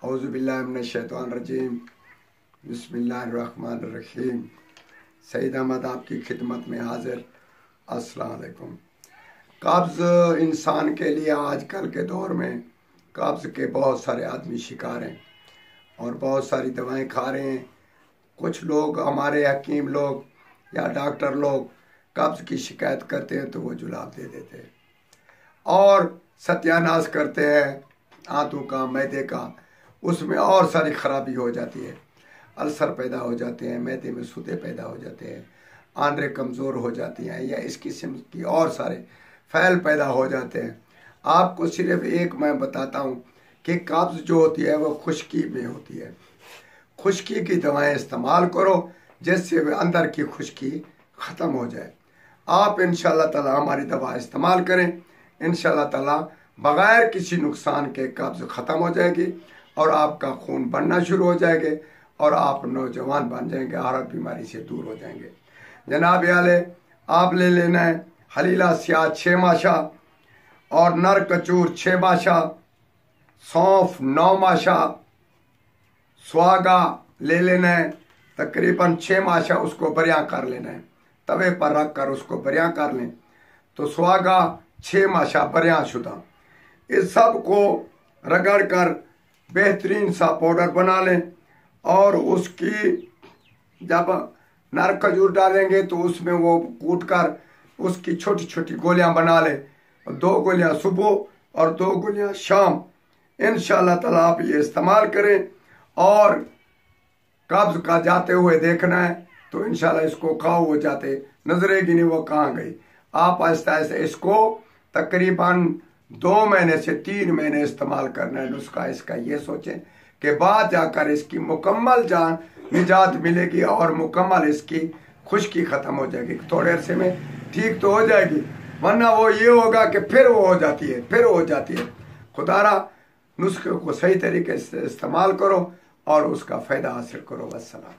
اعوذ باللہ من الشیطان الرجیم بسم اللہ الرحمن الرحیم۔ سعید احمد آپ کی خدمت میں حاضر۔ السلام علیکم۔ قبض انسان کے لیے آج کل کے دور میں قبض کے بہت سارے آدمی شکار ہیں اور بہت ساری دوائیں کھا رہے ہیں۔ کچھ لوگ ہمارے حکیم لوگ یا ڈاکٹر لوگ قبض کی شکایت کرتے ہیں تو وہ جلاب دے دیتے ہیں اور ستیہ ناش کرتے ہیں آنتوں کا، معدے کا، اس میں اور ساری خرابی ہو جاتی ہے، السر پیدا ہو جاتے ہیں، معدے میں سودے پیدا ہو جاتے ہیں، آندریں کمزور ہو جاتی ہیں یا اس قسم کی اور سارے فعل پیدا ہو جاتے ہیں۔ آپ کو صرف ایک میں بتاتا ہوں کہ قبض جو ہوتی ہے وہ خشکی میں ہوتی ہے۔ خشکی کی دوائیں استعمال کرو جس سے اندر کی خشکی ختم ہو جائے۔ آپ انشاءاللہ تعالی ہماری دوا استعمال کریں، انشاءاللہ تعالی بغیر کسی نقصان کے قبض ختم ہو جائے گی اور آپ کا خون بڑھنا شروع ہو جائے گے اور آپ نوجوان بن جائیں گے، ہر بیماری سے دور ہو جائیں گے۔ جناب عالی، آپ لے لینا ہے حلیلہ سیاہ 6 ماشا اور نر کچور 6 ماشا، سونف 9 ماشا، سواگا لے لینا ہے تقریباً 6 ماشا، اس کو بریاں کر لینا ہے، توے پر رکھ کر اس کو بریاں کر لیں تو سواگا 6 ماشا بریاں شدہ، اس سب کو رگڑ کر بہترین سا پاؤڈر بنا لیں اور اس کی جب نر کھجور ڈالیں گے تو اس میں وہ کوٹ کر اس کی چھوٹی چھوٹی گولیاں بنا لیں، 2 گولیاں صبح اور 2 گولیاں شام۔ انشاءاللہ تعالیٰ آپ یہ استعمال کریں اور قبض کا جاتے ہوئے دیکھنا ہے تو انشاءاللہ اس کو کھاؤ، وہ جاتے نظرے گی نہیں وہ کہاں گئی۔ آپ آہستہ آہستہ اس کو تقریباً 2 مہینے سے 3 مہینے استعمال کرنا ہے۔ نسخہ اس کا یہ سوچیں کہ بعد جا کر اس کی مکمل جان نجات ملے گی اور مکمل اس کی خشکی ختم ہو جائے گی، تھوڑے عرصے میں ٹھیک تو ہو جائے گی، ورنہ وہ یہ ہوگا کہ پھر وہ ہو جاتی ہے۔ خدا را نسخے کو صحیح طریقے سے استعمال کرو اور اس کا فائدہ حاصل کرو۔ والسلام۔